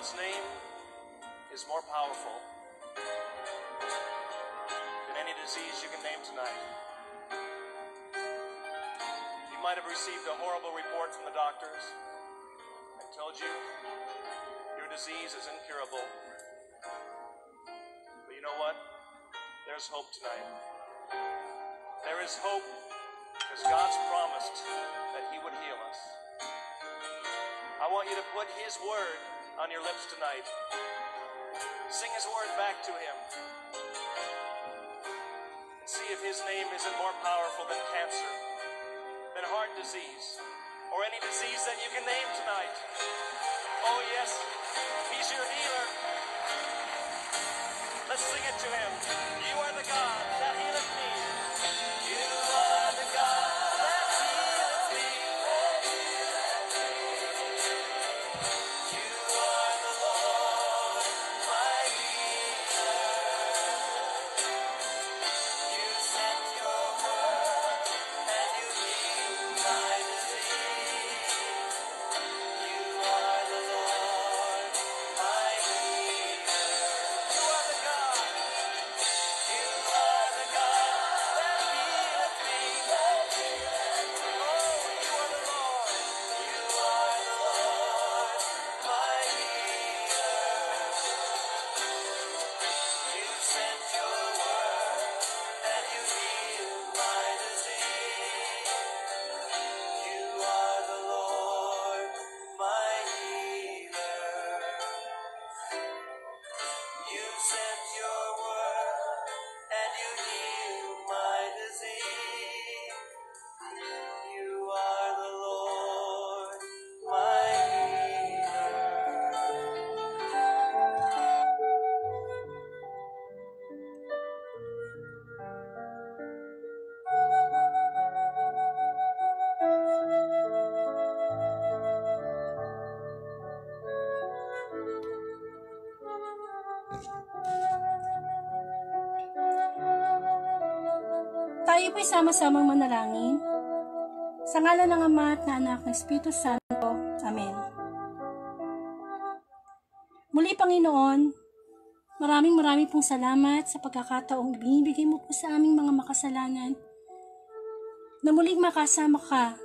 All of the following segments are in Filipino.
God's name is more powerful than any disease you can name tonight. You might have received a horrible report from the doctors and told you your disease is incurable. But you know what? There's hope tonight. There is hope because God's promised that He would heal us. I want you to put His word on your lips tonight. Sing His word back to Him. And see if His name isn't more powerful than cancer, than heart disease, or any disease that you can name tonight. Oh yes, He's your healer. Let's sing it to Him. You are the God that healeth me. You are the God that healeth me. You are the Lord, my healer. You sent your word and you healed my disease. You are the Lord, my healer. You are the God. You are the God that healeth me. Oh, you are the Lord. You are the Lord, my healer. You sent your word and you healed my disease. You are the Lord, my healer. You sent your word and you healed my disease. You are the Lord, my healer. Tayo po'y sama-samang manalangin. Sa ngalan ng Ama at ng Anak ng Espiritu Santo. Amen. Muli, Panginoon, maraming pong salamat sa pagkakataong ibinibigay mo po sa aming mga makasalanan na muling makasama ka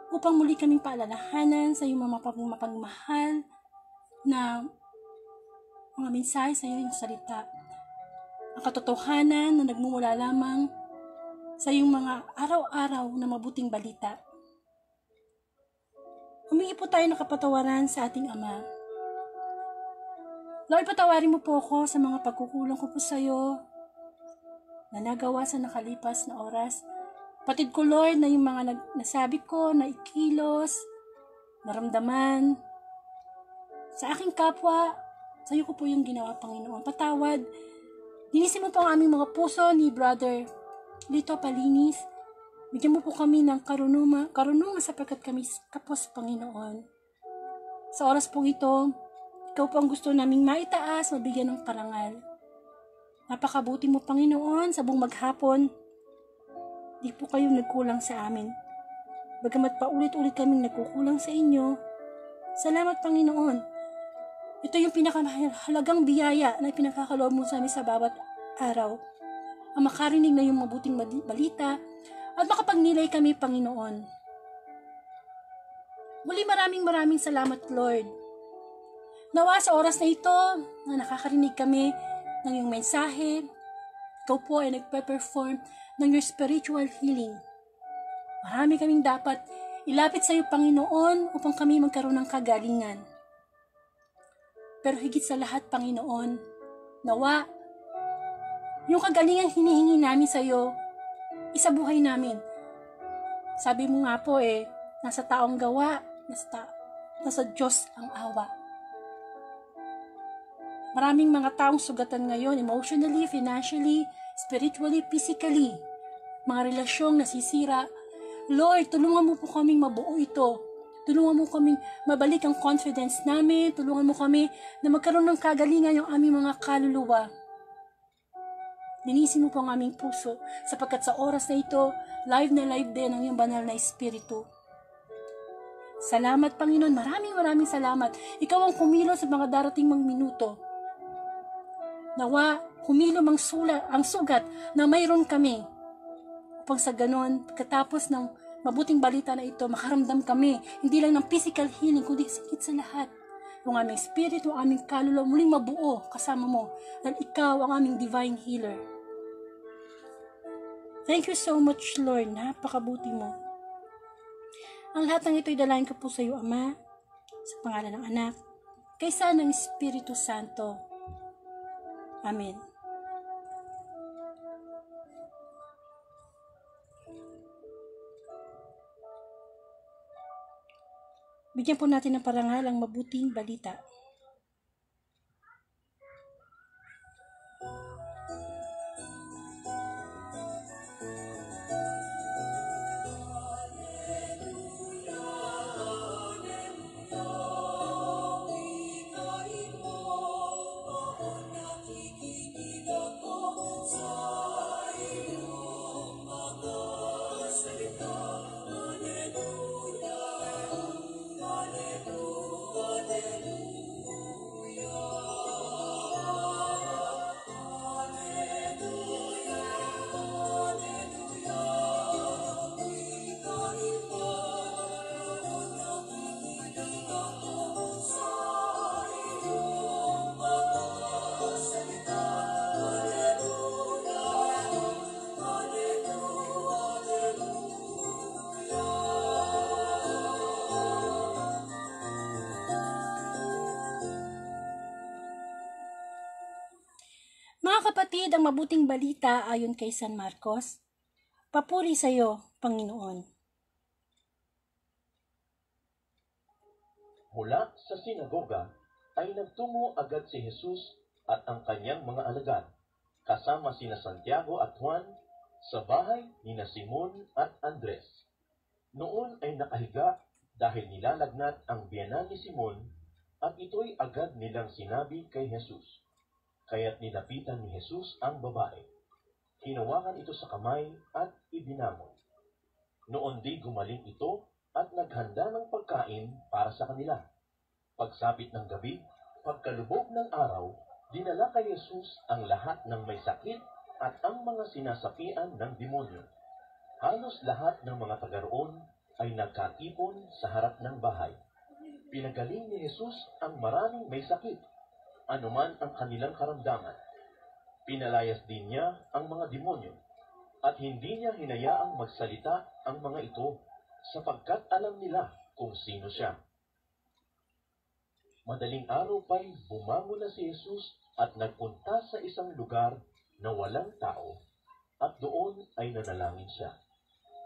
upang muli kaming paalalahanan sa iyong mga mapagmahal na mga mensahe sa iyong salita. Ang katotohanan na nagmumula lamang sa iyong mga araw-araw na mabuting balita. Humingi po tayo ng kapatawaran sa ating Ama. Lord, patawarin mo po ako sa mga pagkukulang ko po sa iyo na nagawa sa nakalipas na oras. Patid ko, Lord, na yung mga nasabi ko, na ikilos, naramdaman sa aking kapwa, sa iyo ko po yung ginawa, Panginoon. Patawad. Linisin mo po ang aming mga puso ni Brother Lito Palinis. Bigyan mo po kami ng karunungan sapagkat kami kapos, Panginoon. Sa oras po ito, ikaw po ang gusto naming maitaas, mabigyan ng parangal. Napakabuti mo, Panginoon, sa buong maghapon. Di po kayo nagkulang sa amin. Bagamat paulit-ulit kaming nagkukulang sa inyo, salamat, Panginoon. Ito yung pinakamahalagang biyaya na pinakakaloob mo sa amin sa bawat araw. Ang makarinig na yung mabuting balita at makapagnilay kami, Panginoon. Muli maraming salamat, Lord. Nawa sa oras na ito na nakakarinig kami ng iyong mensahe, ikaw po ay nagpe-perform ng your spiritual healing. Marami kaming dapat ilapit sa iyo, Panginoon, upang kami magkaroon ng kagalingan. Pero higit sa lahat, Panginoon, nawa, yung kagalingan hinihingi namin sa iyo, isabuhay namin. Sabi mo nga po nasa taong gawa, nasa Diyos ang awa. Maraming mga taong sugatan ngayon, emotionally, financially, spiritually, physically. Mga relasyong nasisira. Lord, tulungan mo po kaming mabuo ito. Tulungan mo kaming mabalik ang confidence namin. Tulungan mo kami na magkaroon ng kagalingan yung aming mga kaluluwa. Linisin mo po ang aming puso sapagkat sa oras na ito, live na live din ang iyong banal na espiritu. Salamat, Panginoon. Maraming salamat. Ikaw ang kumilos sa mga darating mga minuto. Nawa, humilom ang sugat na mayroon kami. Upang sa ganon, pagkatapos ng mabuting balita na ito, makaramdam kami, hindi lang ng physical healing, kundi sakit sa lahat. Yung aming spirit, yung aming kaluluwa, muling mabuo kasama mo. Dahil ikaw ang aming divine healer. Thank you so much, Lord. Napakabuti mo. Ang lahat ng ito'y dalahin ko po sa iyo, Ama, sa pangalan ng Anak, kaysa ng Espiritu Santo. Amen. Bigyan po natin ng parangal ang mabuting balita. Mga kapatid, ang mabuting balita ayon kay San Marcos. Papuri sa iyo, Panginoon. Mula sa sinagoga ay nagtungo agad si Jesus at ang kanyang mga alagad, kasama sina Santiago at Juan, sa bahay ni Simon at Andres. Noon ay nakahiga dahil nilalagnat ang biyanan ni Simon at ito'y agad nilang sinabi kay Jesus. Kaya't nilapitan ni Jesus ang babae. Hinawakan ito sa kamay at ibinamon. Noon di gumaling ito at naghanda ng pagkain para sa kanila. Pagsapit ng gabi, pagkalubog ng araw, dinala kay Jesus ang lahat ng may sakit at ang mga sinasapian ng demonyo. Halos lahat ng mga taga roon ay nagkatipon sa harap ng bahay. Pinagaling ni Jesus ang maraming may sakit, anuman ang kanilang karamdaman. Pinalayas din niya ang mga demonyo, at hindi niya hinayaang magsalita ang mga ito, sapagkat alam nila kung sino siya. Madaling araw pa'y bumangon na si Jesus at nagpunta sa isang lugar na walang tao, at doon ay nanalangin siya.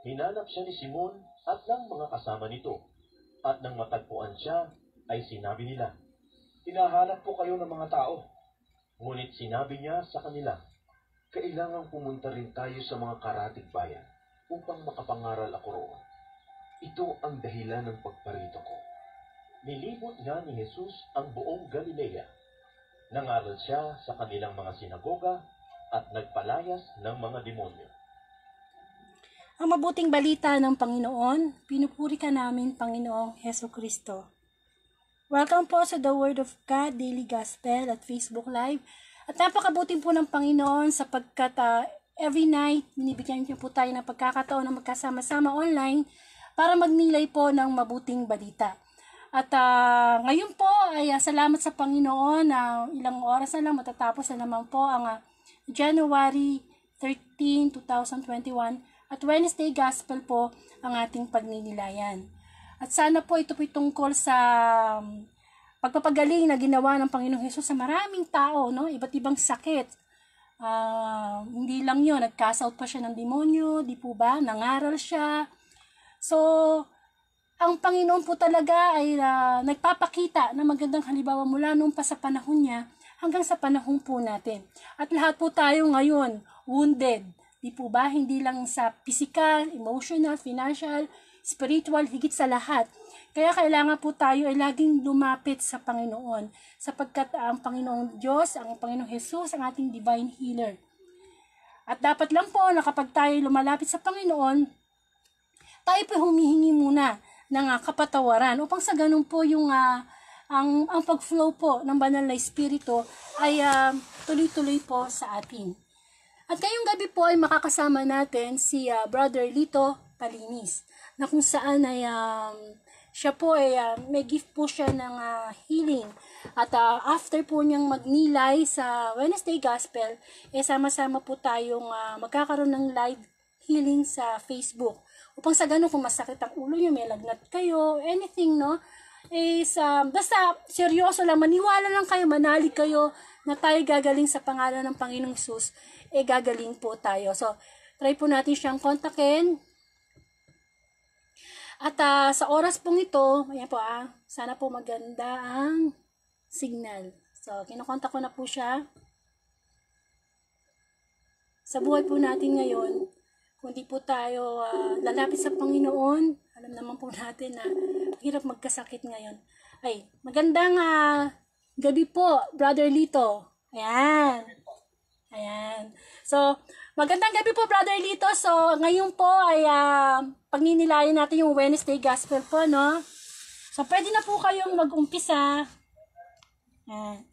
Hinanap siya ni Simon at ng mga kasama nito, at nang matagpuan siya, ay sinabi nila, "Hinahanap po kayo ng mga tao." Ngunit sinabi niya sa kanila, "Kailangang pumunta rin tayo sa mga karatig bayan upang makapangaral ako roon. Ito ang dahilan ng pagparito ko." Nilibot nga ni Jesus ang buong Galilea. Nangaral siya sa kanilang mga sinagoga at nagpalayas ng mga demonyo. Ang mabuting balita ng Panginoon, pinupuri ka namin, Panginoong Heso Kristo. Welcome po sa The Word of God Daily Gospel at Facebook Live. At napakabuting po ng Panginoon sapagkat every night, binibigyan niyo po tayo ng pagkakataon na magkasama-sama online para magnilay po ng mabuting balita. At ngayon po ay salamat sa Panginoon na ilang oras na lang matatapos na naman po ang January 13, 2021 at Wednesday Gospel po ang ating pagninilayan. At sana po ito po'y tungkol sa pagpapagaling na ginawa ng Panginoong Hesus sa maraming tao, no? Iba't ibang sakit. Hindi lang yun, nag-cast out pa siya ng demonyo, di po ba? Nangaral siya. So, ang Panginoon po talaga ay nagpapakita na magandang halimbawa mula nung pa sa panahon niya hanggang sa panahon po natin. At lahat po tayo ngayon wounded. Di po ba? Hindi lang sa physical, emotional, financial, spiritual, higit sa lahat. Kaya kailangan po tayo ay laging lumapit sa Panginoon sapagkat ang Panginoong Diyos, ang Panginoong Hesus, ang ating divine healer. At dapat lang po na kapag tayo lumalapit sa Panginoon, tayo po humihingi muna ng kapatawaran upang sa ganun po yung ang pag-flow po ng banal na espiritu ay tuloy-tuloy po sa atin. At ngayong gabi po ay makakasama natin si Brother Lito Palinis, na kung saan ay siya po ay may gift po siya ng healing. At after po niyang magnilay sa Wednesday Gospel, sama-sama po tayong magkakaroon ng live healing sa Facebook. Upang sa ganun, kung masakit ang ulo niyo, may lagnat kayo, anything, no? Basta seryoso lang, maniwala lang kayo, manalig kayo na tayo gagaling sa pangalan ng Panginoong Hesus, gagaling po tayo. So, try po natin siyang kontakin. At sa oras pong ito, ayan po sana po maganda ang signal. So, kinukontak ko na po siya. Sa buhay po natin ngayon, kung di po tayo lalapit sa Panginoon, alam naman po natin na hirap magkasakit ngayon. Ay, magandang gabi po, Brother Lito. Ayan. Ayan. So, magandang gabi po, Brother Lito. So, ngayon po ay pagninilayan natin yung Wednesday Gospel po, no? So, pwede na po kayong mag-umpisa.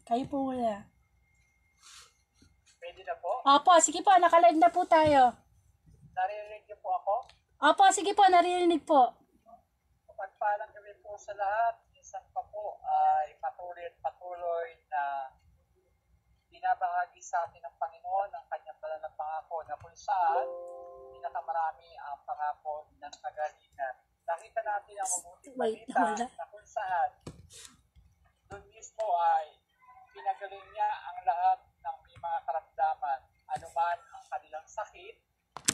Kayo po wala. Pwede na po? Opo, sige po, nakalive na po tayo. Naririnig niyo po ako? Opo, sige po, naririnig po. Pagpalang gawin po sa lahat, minsan pa po ay patuloy na binabahagi sa atin ng Panginoon ang kanyang banal na pangako na kung saan pinakamarami ang pangako ng kagalingan. Nakita natin ang mabuting balita na kung saan doon mismo ay pinagaling niya ang lahat ng may mga karamdaman. Anuman ang kanilang sakit,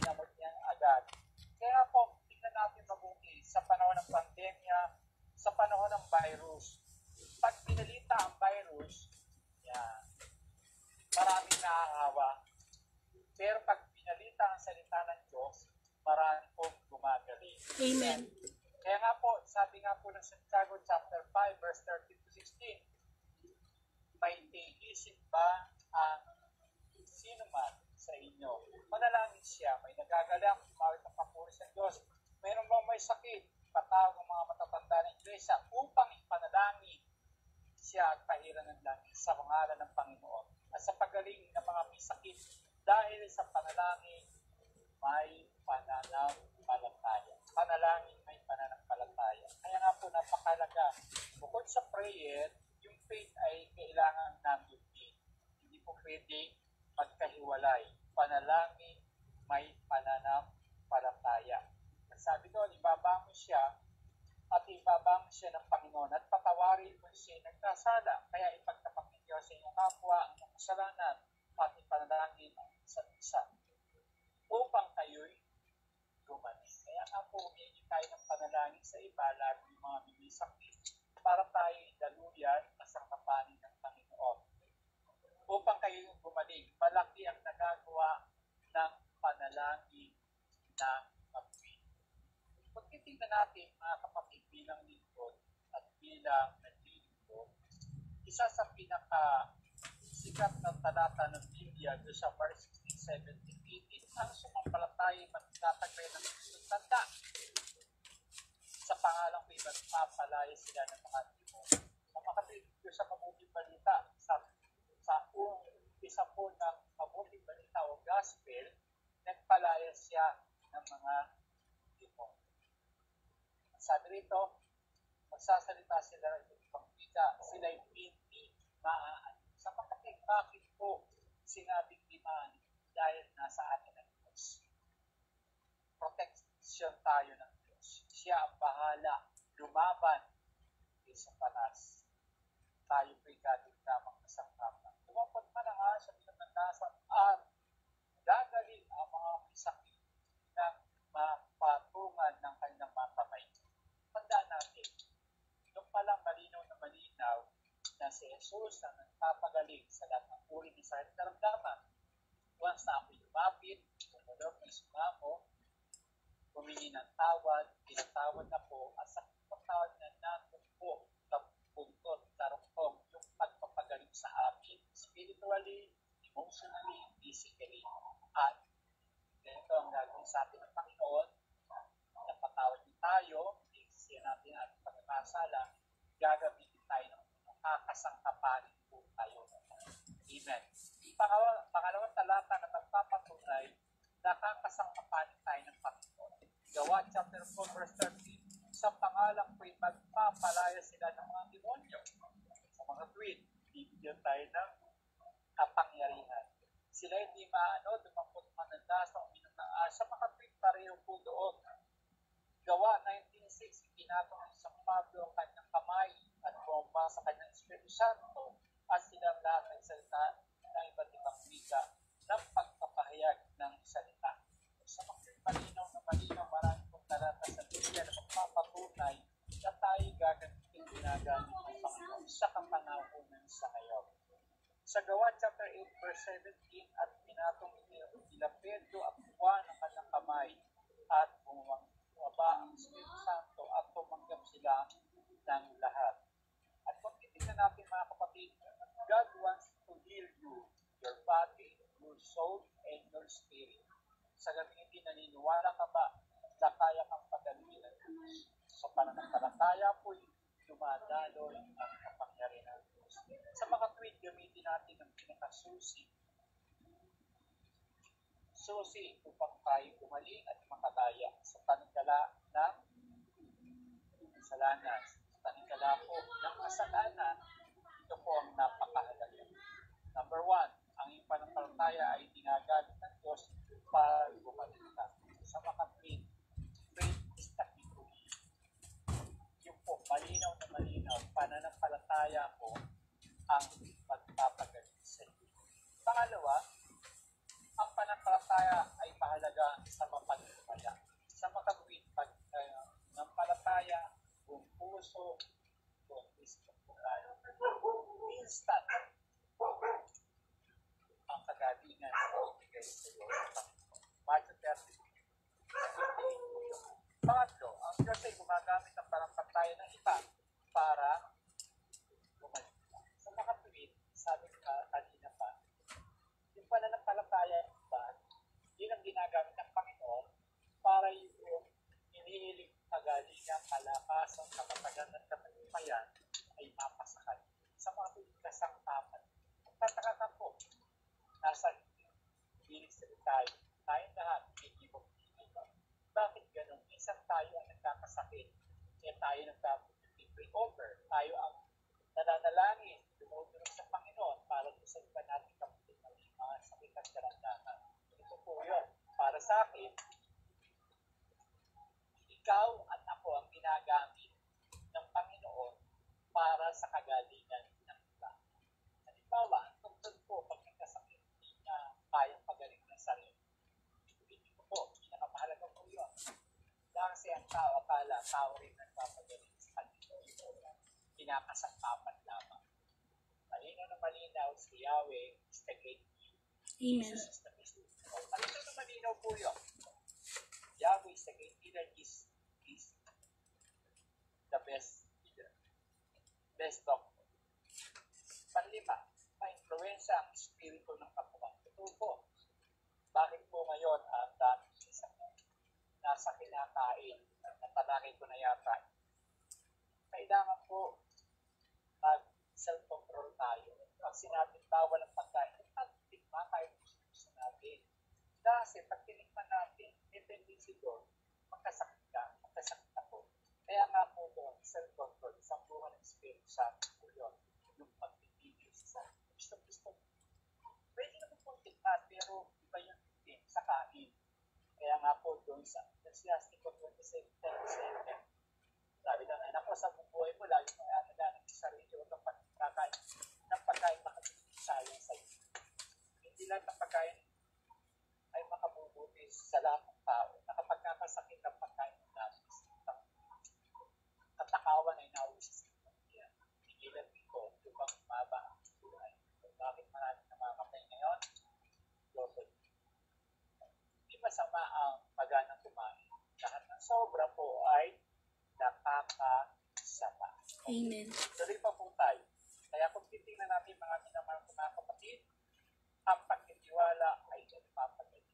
pinamot niya agad. Kaya po, tingnan natin mabuti sa panahon ng pandemya, sa panahon ng virus. Pag pinalita ang virus, maraming naahawa. Pero pag pinalita ang salita ng Diyos, marami pong gumagaling. Amen. Kaya nga po, sabi nga po ng Santiago chapter 5, verse 13 to 16, may tiisip ba ang sino man sa inyo? Manalangin siya, may nagagalak, umawit ng papuri sa Diyos. Mayroon bang may sakit, patawag ng mga matatanda ng iglesia upang ipanalangin siya at pahiran ng langit sa pangalan ng Panginoon. At sa pagaling ng mga may sakit, dahil sa panalangin, may pananampalataya. Panalangin, may pananampalataya. Kaya nga po, napakalaga. Bukod sa prayer, yung faith ay kailangan nandun din. Hindi po pwedeng magkahiwalay. Panalangin, may pananampalataya. Sabi doon, ibabangon siya at ibabangon siya ng Panginoon at patawarin kung siya nagkasala. Kaya ipagtapat ninyo sa inyong kapwa ang inyong kasalanan at ipanalangin ang isa't isa upang kayo'y gumaling. Kaya nga po, humingi tayo ng panalangin sa iba, lalo yung mga binisakit, para tayo'y daluyan at sangkapanin ng Panginoon. Upang kayo'y gumaling, malaki ang nagagawa ng panalangin na matuwid. Kung titignan natin, mga kapatid, bilang lingkod at bilang naglilingkod, isa sa pinaka-sikat na talata ng Biblia doon sa verse 16, 17, 18, ang sumampalatay magtatagay ng tanda. Sa pangalang ko iba't mapalaya sila ng mga demon. Sa makatid sa mabuting balita, sa isa po ng mabuting balita o gospel, nagpalaya siya ng mga demon. Sabi rito, magsasalita sila ng ibang wika, sila'y hindi maaanin. Sa kapatid, bakit po sinabing di maaanin? Dahil nasa atin ang Diyos. Protection tayo ng Diyos. Siya ang bahala, lumaban sa panas. Tayo po'y galing lamang kasangkapan. Lumapot man ang asa ng landasan at gagaling ang mga misakit ng mapatungan ng kanyang mga kamay. Tandaan natin, nung palang malinaw na si Jesus ang nagpapagaling sa lahat ng uri ng sakit na karamdaman. Once na ako'y lumapit, sumunod na sumamo, humingi ng tawad, pinatawad na po, at sa pagpatawad na natin po, buntot, karungtong, yung pagpapagaling sa amin, spiritually, emotionally, physically, at ganito ang gagawin sa atin ng Panginoon, napatawad niyo tayo, siya gagamitin tayo ng nakakasangkapanin po tayo. Amen. Pangalawang talata na nagpapatunay, nakakasangkapanin tayo ng Panginoon. Gawa chapter 4 verse 13, sa pangalang ko'y magpapalaya sila ng mga demonyo. Sa mga tweet, bibigyan tayo ng kapangyarihan. Sila hindi dumampot manandas o uminom ng sa mga tweet pareho po doon. Gawa 19:6, pinatong ng San Pablo ang kanyang kamay at bomba sa kanyang Espiritu Santo at silang lahat ng salita ng iba't ibang wika ng pagpapahayag ng salita. Sa mga malinaw na malinaw, marami pong talata sa Biblia na magpapatunay na tayo gagamitin ginagamit ng Panginoon sa kapanahunan sa ngayon. Sa Gawa chapter 8 verse 17, at pinatong nila Pedro at Juan ang kanyang kamay at bumaba ang Espiritu Santo at tumanggap sila ng lahat. At kung titignan natin mga kapatid, God wants to heal you, your body, your soul, and your spirit. Sa gabi hindi naniniwala ka ba na kaya kang pagalingin ng Diyos? Sa pananampalataya po'y dumadaloy ang kapangyarihan ng Diyos. Sa mga tweet, gamitin natin ang pinakasusi. Susi upang tayo gumaling at makadaya sa panigala ng kasalanan. Sa panigala po ng kasalanan, ito po ang napakahalaga. Number 1, ang iyong pananampalataya ay ginagamit ng Diyos para gumaling ka. Sa mga tweet, faith is the key to healing. Yung po, malinaw na malinaw, pananampalataya po ang magpapagaling sa iyo. Pangalawa, ang pananampalataya ay mahalaga sa mapagpapaya. Sa makatwid, pananampalataya, buong puso, buong gusto po tayo. Instant ang kagalingan sa ibigay sa iyo sa Panginoon. Matthew 30. Pangatlo, ang Diyos ay gumagamit ng pananampalataya ng iba para gumaling. Sa makatwid, sabi kanina pa, yung pananampalataya ba, yun ang ginagamit ng Panginoon para yung hinihiling kagalingan, kalakasan, kapatagan at katagumpayan ay mapasakay sa mga tulitas ang tapat. Tataka ka po, nasa bilis tayo, tayong lahat, ibig. Bakit ganun? Minsan tayo ang nagkakasakit, kaya tayo nagkakapag-pray over, tayo ang nananalangin, dumudulong sa Panginoon para sa iba natin kapatid ng mga sakit at karandahan. Ito po yun. Para sa akin, ikaw at ako ang ginagamit ng Panginoon para sa kagalingan ng iba. Halimbawa, ang tungkol po, pag nagkasakit, hindi na kayang pagaling ng sarili. Hindi ko po, pinakamahalaga po yun. Kasi ang tao, akala, tao rin nagpapagaling sa kanila. Pinakasangkapan lamang. Malinaw na malinaw, si Yahweh is the great healer. Amen. Jesus is the best healer. Malinaw na malinaw po yun. Yahweh is the great healer, is the best healer. Best doctor. Panlima, ma-influensya ang espiritu ng katawan. Ito po. Bakit po ngayon ang dami nasa kinakain? Natalangin ko na yata. Kailangan po self-control tayo. Pag sinabing bawal ang pagkain, tikma tayo gusto natin. Kasi pag tinikman natin, may tendency doon, magkasakit ako. Kaya nga po doon, self-control, isang bunga ng Espiritu Santo po yun. Yung pagpipigil sa gusto. Pwede naman po tikman, pero iba yung tikim sa kain. Kaya nga po doon sa Ecclesiastes 27:10, sabi ng anak ko, sa bubuhay mo, lalo mo alagaan ng sarili o ng pagkain makatipid sa iyo. Hindi lang ng pagkain ay makabubuti sa lahat ng tao. Nakapagkakasakit ang pagkain ng natin. Katakawan ay nauwi sa siya. Tigilan dito, upang umaba ang buhay. Bakit maraming namamatay ngayon? Global. Hindi masama ang maganang kumain. Lahat ng sobra po ay nakakasama. Amen. Tuloy pa po tayo. Kaya kung titingnan natin mga kapatid, ang pagtitiwala ay nagpapagaling.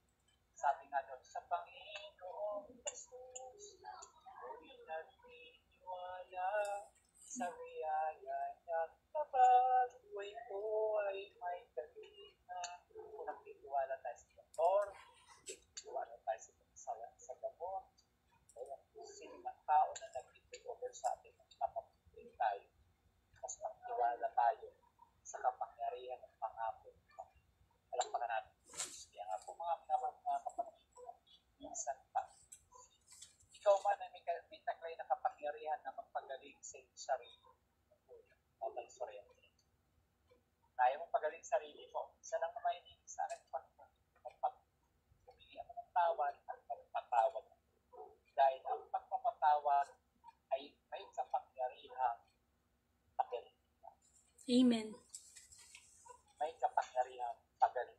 Sabi nga doon, sa Panginoon Jesus, ako'y nagtitiwala sa realidad. magpagaling sa iyong sarili. Total surrender. Kaya mo pagaling sarili mo. Isa lang naman hindi sa akin humingi ako ng tawad at pagpatawad. Dahil ang pagpapatawad ay may kapangyarihang pagaling. Amen. May kapangyarihang pagaling.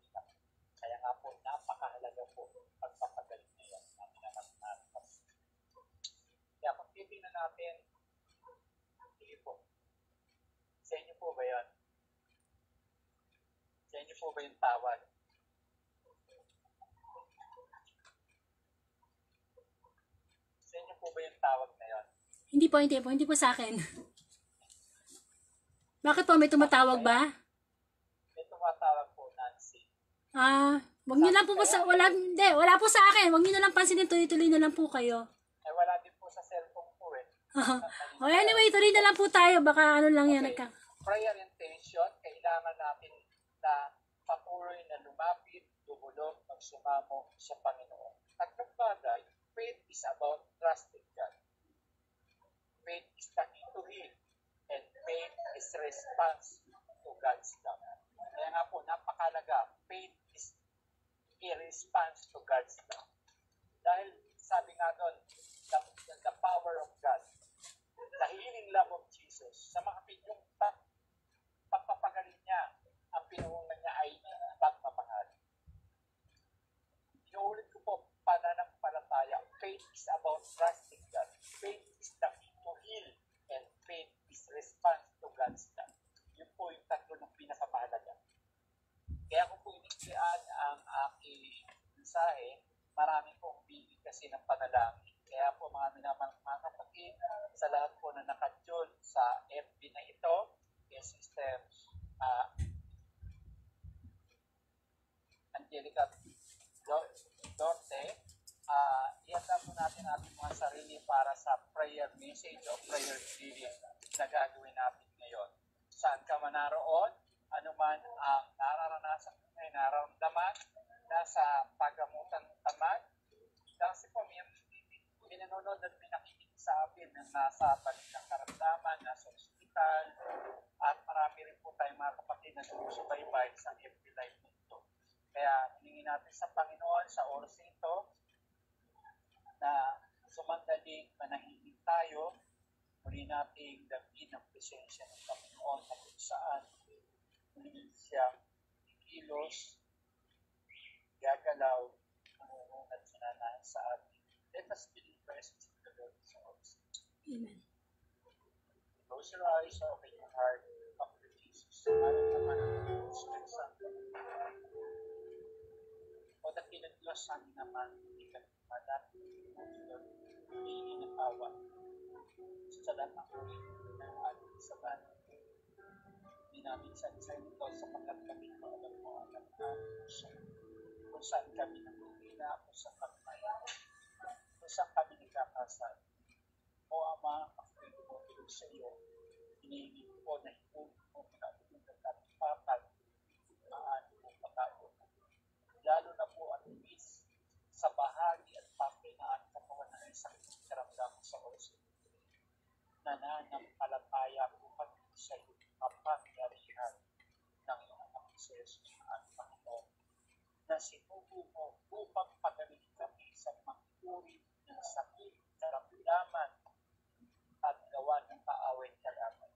Kaya nga po, napakahalaga po pagpapagaling na yan ang minamahal. Kaya kung titignan natin, sige po, sa inyo po ba yan? Sa inyo po ba yung tawad? Sa inyo po ba yung tawag na yan? Hindi po sa akin. Bakit po, may tumatawag ba? May tumatawag po, Nancy. Wag niyo lang po wala po sa akin. Wag niyo na lang pansinin, tuloy-tuloy na lang po kayo. Ay, wala din po sa cellphone po eh. Anyway, tuloy na lang po tayo. Baka ano lang yan. Prayer intention, kailangan natin na patuloy na lumapit, dumulog, magsumamo sa Panginoon. Tatlong bagay, faith is about trusting God. Faith is the key to heal. And faith is response to God's love. Kaya nga po, napakalaga, faith is a response to God's love. Dahil sabi nga doon, the power of God, the healing love of Jesus, sa mga pinyong pagpapagaling niya, ang pinuungan niya ay pagmamahal. Inuulit ko po, pananampalataya. Faith is about trusting God. Faith is the key to heal, and faith is response to God's love. Yun po yung tatlo ng pinakamahalaga. Kaya kung po iniklian ang aking mensahe, marami pong bigay kasi ng panalangin. Kaya po mga kapatid, sa lahat po na nakatune sa FB na ito, kay Sister Angelica Dorte, ihanda po natin ating mga sarili para sa prayer message o prayer reading na gagawin natin ngayon. Saan ka man naroon, anuman ang nararanasan ay nararamdaman, nasa pagamutan ng tamad, kasi po may nanonood at may nakikinig sa atin na nasa balik ng karamdaman, nasa ospital, at marami rin po tayong mga kapatid na sumusubaybay sa FB Live nito. Kaya hiningi natin sa Panginoon sa oras ito na sumandaling manahimik tayo, muli nating damhin ang presensya ng Panginoon na kung saan muli siya kilos, gagalaw, at sinanahan sa atin. Let us be in the presence of the Lord sa oras. Amen. Close your eyes, open your heart, talk to Jesus. Maraming naman ang Spirit Santo. O dakilang Diyos, amin naman, hindi ka madami, hindi nakawa. Sa lahat ng ulit ng ating sabat. Hindi namin sa ito sapagkat kami alam mo ang puso. Kung saan kami nakikita, kung saan kami mayan, kung saan kami nagkakasal. O Ama, ako mo tulog sa iyo. Hinihingi ko na ito mo pinaulog ng ating papat ang ating pagkakaon. Lalo na po at ibis sa bahagi at papay na ating katawan na isang karamdaman sa oras. Nananampalataya po kami sa iyo kapangyarihan ng iyong anak sa Jesus at Panginoon na sinubo mo upang pagaling kami sa mga uri ng sakit, karamdaman at gawa ng kaaway kalaban.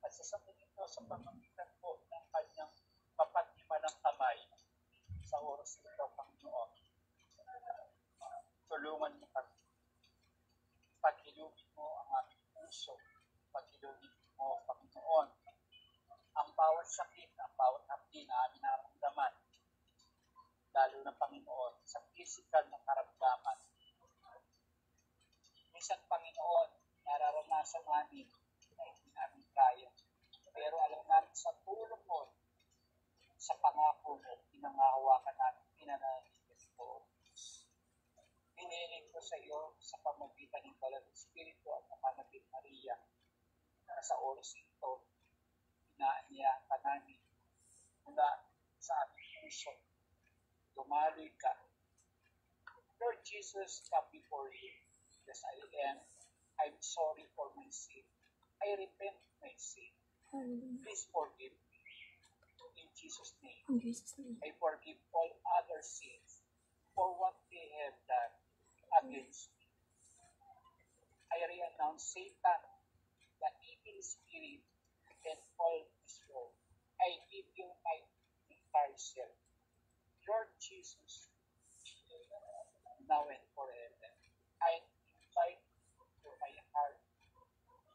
At sasabihin ito sa pamamagitan po ng kanyang mapaghiman ng kamay sa oras ito, Panginoon. Tulungan mo kami. Paghilugin mo ang aming puso. Paghilugin mo, Panginoon, ang bawat sakit, ang bawat hapdi na aming naramdaman. Lalo na, Panginoon, sa physical na karamdaman. Minsan, Panginoon, nararanasan namin na hindi namin kaya. Pero alam namin sa tulong mo, sa pangako mo, pinangahawakan namin, pinananaligtas mo. Hinihiling ko sa iyo sa pamagitan ng Banal na Espiritu at ng Manabit Maria na sa oras ito, inaaniya ka namin mula sa aming puso. Dumaloy ka. Lord Jesus, come before you. Yes, I am. I'm sorry for my sin. I repent my sin. Hallelujah. Please forgive me. In Jesus' name, In Jesus' name. I forgive all other sins for what they have done against me. I renounce Satan, the evil spirit, and all this world. I give you my entire self. Lord Jesus, now and forever. I invite you to my heart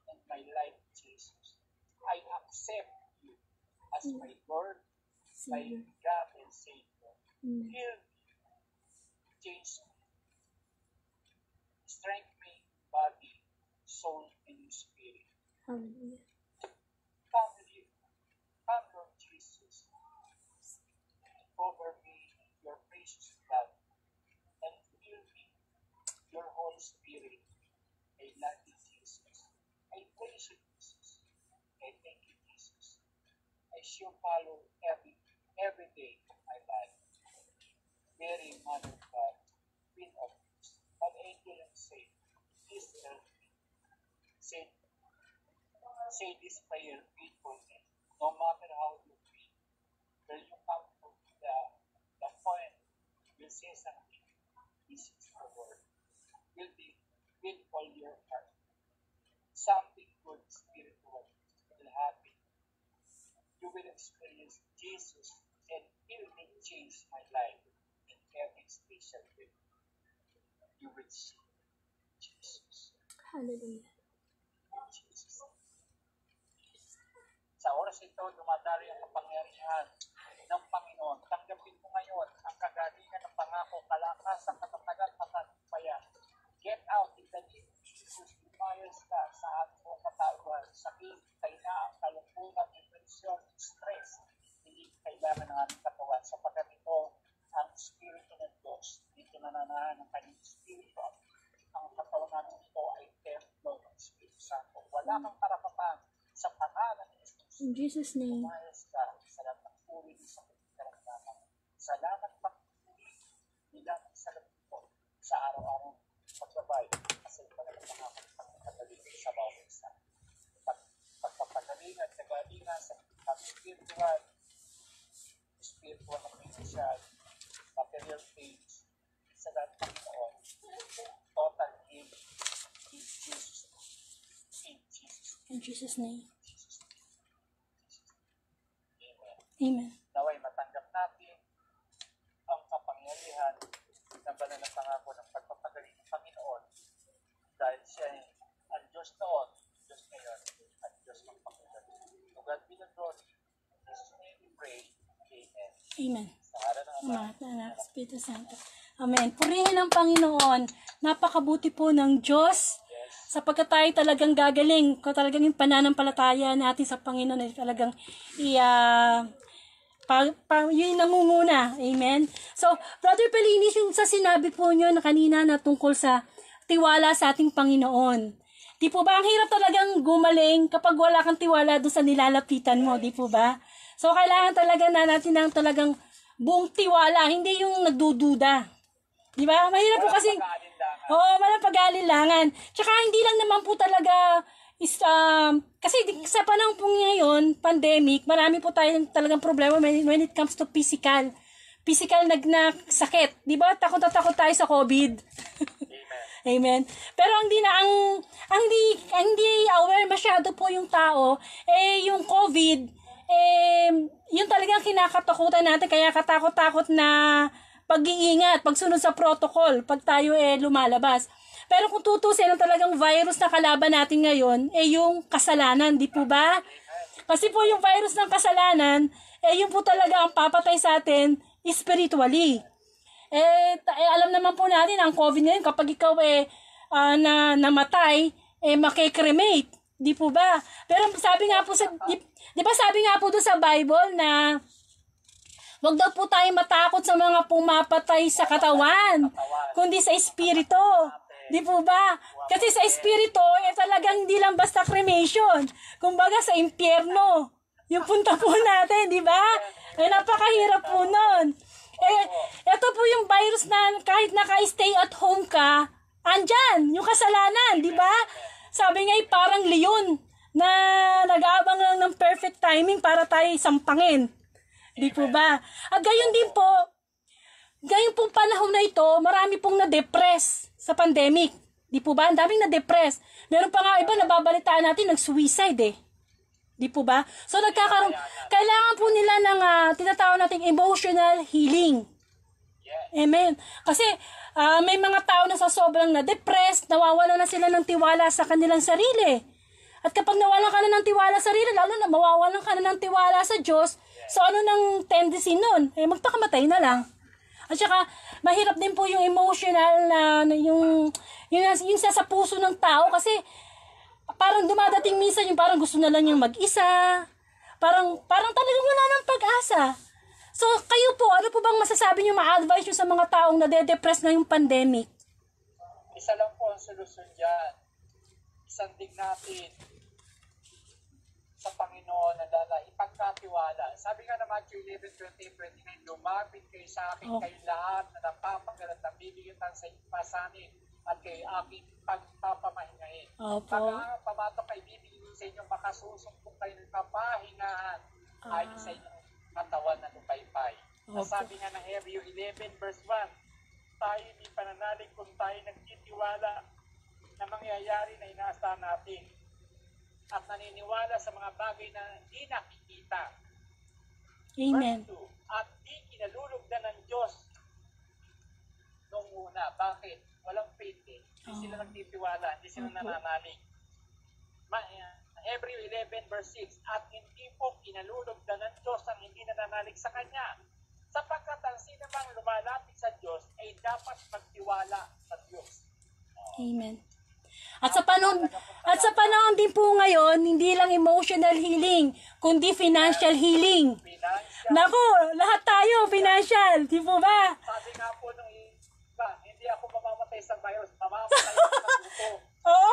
and my life, Jesus. I accept you as my Lord, my Savior. God and Savior. Amen. Heal me, change me, strengthen me, body, soul, and spirit. Hallelujah. Family, come Lord Jesus, cover me in your precious blood, and fill me your Holy Spirit. I love you, Jesus. I praise you, Jesus. I thank you, Jesus. I shall follow every day of my life. Mary, Mother of God, Queen of Peace, an angel and saint, please help me. Say this prayer faithfully, no matter how you feel. When you come to the point, you say something. This is the word. Will be with all your heart. Something good spiritual will happen. You will experience Jesus, and He will change my life in every special way. You will see Jesus. Hallelujah. Jesus. Sa oras ito, dumadali ang kapangyarihan ng Panginoon. Tanggapin mo ngayon ang kagalingan ng pangako, kalakasan, katatagan, patatapayan. Get out in the name of Jesus. Lumayas ka sa ating mga katawan, sakit, kainaan, kalungkutan, depresyon, stress. Hindi kailangan ng aming katawan. Sapagkat ito ang Espiritu ng Diyos. Dito nananahan ang kanyang Espiritu. Ang katawan namin ito ay templo ng Espiritu Santo. Wala kang karapatan sa pangalan ng Jesus. In Jesus' name. Lumayas ka sa lahat ng uri ng sakit na karamdaman. Salamat pag-uri nila sa lahat po sa araw-araw pagbabay kasi talaga nakakapagpagaling sa bawat isa. Pagpapagaling at nagalingan sa spiritual na financial, material things sa lahat ng Panginoon. Total healing in Jesus' name. In Jesus' name. Amen. Amen. Naway matanggap natin ang kapangyarihan ng banal na pangako ng pagpapagaling ng Panginoon dahil siya ay ang Diyos noon, Diyos ngayon, at Diyos magpapagaling. To God be the glory. In Jesus' name we pray. Amen. Amen. Sa ngalan ng Ama, Ama, Anak, Espiritu Santo. Amen. Purihin ang Panginoon. Napakabuti po ng Diyos. Sapagkat tayo talagang gagaling. Kung talagang yung pananampalataya natin sa Panginoon ay talagang yun namumuna. Amen. So, Brother Pelinis, yung sa sinabi po nyo na kanina na tungkol sa tiwala sa ating Panginoon. Di po ba, ang hirap talagang gumaling kapag wala kang tiwala doon sa nilalapitan mo, di po ba? So, kailangan talaga na natin ng talagang buong tiwala, hindi yung nagdududa. Di ba? Mahirap po kasi, walang pag-aalilangan. Tsaka hindi lang naman po talaga, kasi sa panahon po ngayon, pandemic, marami po tayong talagang problema when it comes to physical na sakit. Di ba? Takot na takot tayo sa COVID. Amen. Pero ang hindi aware masyado po yung tao, yung COVID, yung talagang kinakatakutan natin, kaya katakot-takot na pag-iingat, pagsunod sa protocol, pag tayo lumalabas. Pero kung tutusin ang talagang virus na kalaban natin ngayon, yung kasalanan, di po ba? Kasi po yung virus ng kasalanan, yun po talaga ang papatay sa atin spiritually. Alam naman po natin, ang COVID ngayon, kapag ikaw namatay, makikremate. Di po ba? Pero sabi nga po di ba sabi nga po doon sa Bible na wag daw po tayo matakot sa mga pumapatay sa katawan, kundi sa espiritu. Di po ba? Kasi sa espiritu, talagang hindi lang basta cremation. Kumbaga sa impyerno. Yung punta po natin, di ba? Napakahirap po nun. Ito po yung virus na kahit naka-stay at home ka, andyan, yung kasalanan, di ba? Sabi nga parang leon na nag-aabang lang ng perfect timing para tayo sampangin. Di po ba? At gayon din po, gayon pong panahon na ito, marami pong na-depress sa pandemic. Di po ba? Ang daming na-depress. Meron pa nga iba, nababalitaan natin, nag-suicide eh. Di po ba? So kailangan po nila ng tinatawag nating emotional healing. Amen. Kasi may mga tao na sa sobrang na-depressed, nawawala na sila ng tiwala sa kanilang sarili. At kapag nawalan ka na ng tiwala sa sarili, lalo na mawawalan ka na ng tiwala sa Diyos, so ano nang tendency nun? Magpakamatay na lang. At saka, mahirap din po yung emotional na yung sa puso ng tao kasi parang dumadating minsan yung parang gusto na lang yung mag-isa. Parang talagang wala ng pag-asa. So, kayo po, ano po bang masasabi nyo, ma-advise nyo sa mga taong nade-depress na yung pandemic? Isa lang po ang solusyon dyan. Isandig natin sa Panginoon na ipagkatiwala. Sabi nga na Matthew 11:20-29, lumapit kayo sa akin, kayo lahat na napapagalat na bibigatan sa ipasanin at kayo aking pagpapamahingahin. Pag pamatok ay bibigyan sa inyo, makasusumpong kayo ng kapahingahan ayon sa inyong katawan na lupaypay. Sabi nga ng Hebreo 11:1, tayo hindi pananalig kung tayo nagtitiwala na mangyayari na inaasahan natin at naniniwala sa mga bagay na hindi nakikita. Amen. Verse 2, at di kinalulugdan ng Diyos noong una. Bakit? Walang faith eh. Hindi sila nagtitiwala, hindi sila nananalig. Hebreo 11:6, at hindi po kinalulugdan ng Diyos ang hindi nananalig sa Kanya. Sapagkat ang sinumang lumalapit sa Diyos ay dapat magtiwala sa Diyos. Amen. At sa panahon din po ngayon, hindi lang emotional healing, kundi financial healing. Nako, lahat tayo financial, di po ba? Sabi nga po nung iba, hindi ako mamamatay sa virus, mamamatay ako sa gusto. Oo,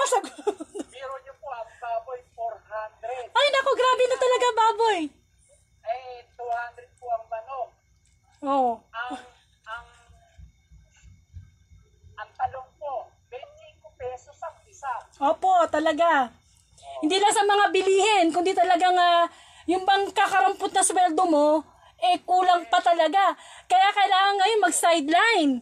Biro niyo po, ang baboy 400. Ay, nako, grabe na talaga baboy. 200 po ang manok. Oo. Ang talong po, 25 pesos ang isa. Opo, talaga. Hindi lang sa mga bilihin, kundi talagang yung bang kakarampot na sweldo mo, kulang pa talaga. Kaya kailangan ngayon mag-sideline.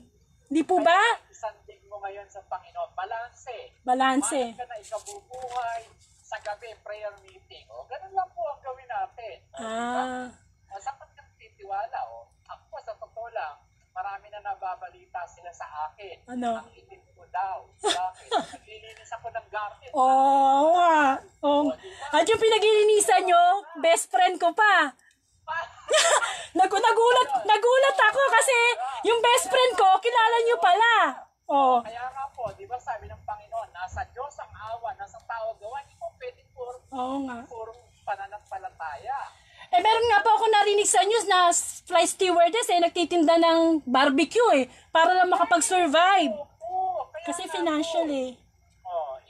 Di po ba? Isandig mo ngayon sa Panginoon. Balanse. Balanse. Mahal ka na ikabubuhay sa gabi, prayer meeting. Ganun lang po ang gawin natin. Sapat kang titiwala. Ako sa totoo lang, marami na nababalita sila sa akin. Ano? Ang itim ko daw. Bakit? Naglilinis ako ng garden. Oo nga. At yung pinaglilinisan nyo, best friend ko pa. Nagulat ako kasi yung best friend ko, kilala nyo pala. Kaya nga po, di ba sabi ng Panginoon, nasa Diyos ang awa, nasa tao gawa, hindi po pwede puro pananampalataya. Meron nga po ako narinig sa news na flight stewardess nagtitinda ng barbecue para lang makapag-survive. Kasi financial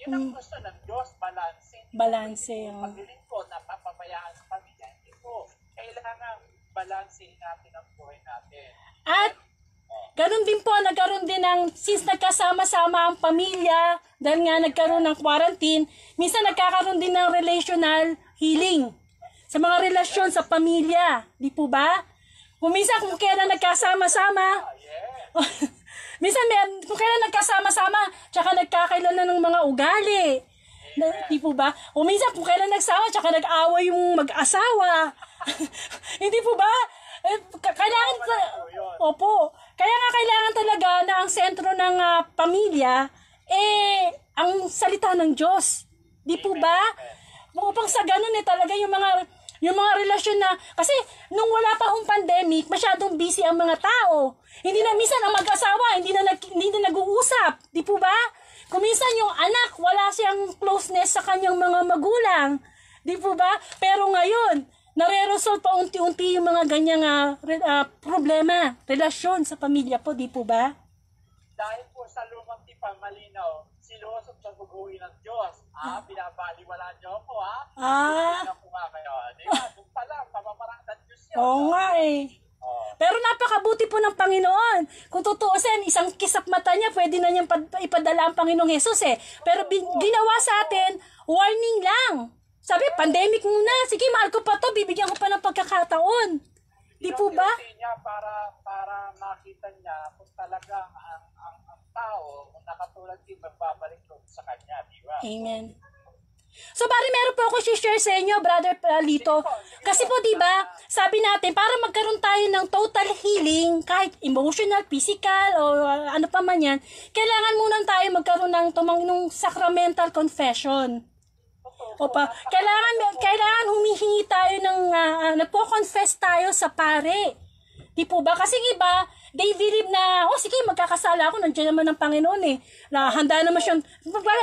Yun ang gusto ng Diyos, balanse. Balanse. Paglilingkod, napapabayaan sa pamilya. Hindi po. Kailangan balansehin natin ang buhay natin. At ganun din po, nagkaroon din since nagkasama-sama ang pamilya, dahil nga nagkaroon ng quarantine, minsan nagkakaroon din ng relational healing sa mga relasyon sa pamilya. Di po ba? Kung minsan kung kailan nagkasama-sama, kung kailan nagkasama-sama, tsaka nagkakailala ng mga ugali. Di po ba? O minsan kung kailan nagsama, tsaka nag-away yung mag-asawa. Hindi po ba? Kailangan Kaya nga kailangan talaga na ang sentro ng pamilya ang salita ng Diyos. Di po ba? Upang sa ganun talaga yung mga relasyon na kasi nung wala pa hong pandemic, masyadong busy ang mga tao. Hindi na minsan ang mag-asawa, hindi na nag-uusap. Di po ba? Kung minsan yung anak, wala siyang closeness sa kanyang mga magulang. Di po ba? Pero ngayon, nare-resolve pa unti-unti yung mga ganyang problema, relasyon sa pamilya po, di po ba? Dahil po sa lumang tipan, malinaw, siloso sa guguhin ng Diyos. Binabaliwala niyo ako, Hindi na po nga kayo. Di ba? Doon pala, pamamaraan ng Diyos yun. Oo nga Pero napakabuti po ng Panginoon. Kung tutuusin, isang kisap mata niya, pwede na niyang ipadala ang Panginoong Jesus eh. Pero ginawa sa atin, warning lang. Sabi, pandemic muna. Sige, mahal ko pa to, bibigyan ko pa ng pagkakataon. Di po ba? Niya para makita niya kung talaga ang tao, kung nakatulad din, magbabalik sa kanya, di ba? Amen. So, bari meron po ako share sa inyo, Brother Lito. Kasi po, di ba, sabi natin, para magkaroon tayo ng total healing, kahit emotional, physical, o ano pa man yan, kailangan muna tayo magkaroon ng sacramental confession. Opa, kailangan humihingi tayo ng, nagpo-confess tayo sa pare. Di po ba? Kasi iba, they believe na, sige, magkakasala ako, nandiyan naman ng Panginoon eh. Na handa naman siyang,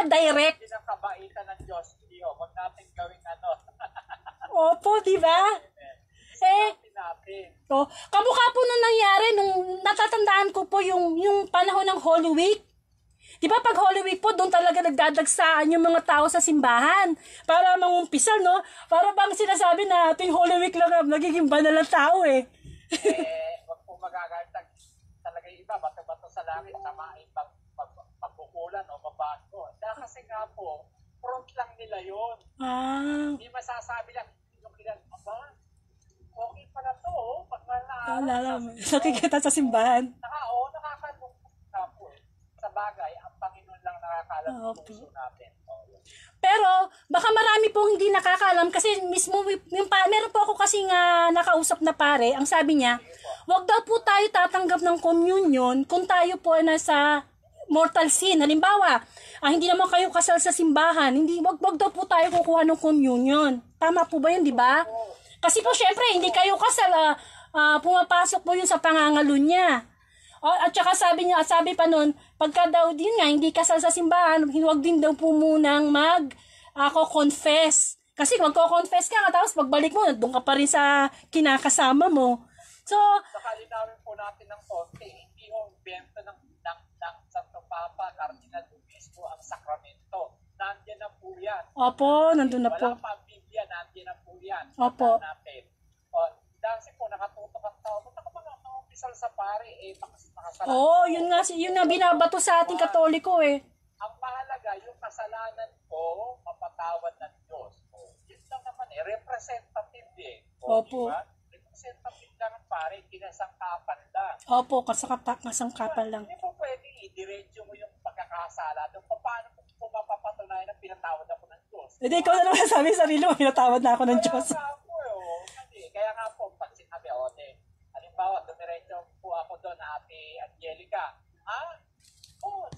direct. Hindi ng kabaitan ng Diyos, hindi o, huwag natin gawing ano. Opo, di ba? Kamukha po nung nangyari, nung natatandaan ko po yung panahon ng Holy Week. Di ba pag Holy Week po, doon talaga nagdadagsaan yung mga tao sa simbahan para mangumpisal, no? Para bang sinasabi na ating Holy Week lang nagiging banal ng tao eh. Wag po magagalit talaga yung iba, bato-bato sa langit, samain pagbukulan o mabago. Dahil kasi nga po, front lang nila yun. Hindi masasabi lang, hindi ko kilala, okay pala to, pag nakikita sa simbahan. Nakakalungkot nga po eh. Sa bagay, ang Panginoon lang nakakalam ng puso natin. Pero, baka marami pong hindi nakakalam kasi mismo, meron po ako kasi nga nakausap na pare, ang sabi niya, wag daw po tayo tatanggap ng communion kung tayo po ay nasa mortal sin. Halimbawa, hindi naman kayo kasal sa simbahan, wag daw po tayo kukuha ng communion. Tama po ba yun, di ba? Kasi po, syempre, hindi kayo kasal, pumapasok po yun sa pangangalo niya. At saka sabi pa nun, pagka daw din nga, hindi kasal sa simbahan, huwag din daw po munang confess. Kasi magko-confess ka, tapos pagbalik mo, doon ka pa rin sa kinakasama mo. So, nakalinawin po natin ng konti, hindi yung benta ng Santo Papa, Cardinal Obispo, ang sakramento. Nandiyan na po yan. Opo, nandun na po. Wala pa Biblia, nandiyan na po yan. Opo. Dahil po nakatutok ang tao, punta ka mga umisal sa pare, makasalanan. Yun nga binabato sa ating Katoliko eh. Ang mahalaga, yung kasalanan ko, mapatawad ng Diyos. Yun lang naman representative eh. Opo. Diba? Representative lang ang pare, kinasangkapan lang. Opo, kasangkapan lang. Hindi po pwede i-diretso mo yung pagkakasala. Paano kung mapapatunayan na pinatawad ako ng Diyos? Hindi, ikaw na naman sabi sa sarili mo, pinatawad na ako ng Diyos. Kaya nga po, pag sinabi, halimbawa, dumiretso po ako doon na Ate Angelica.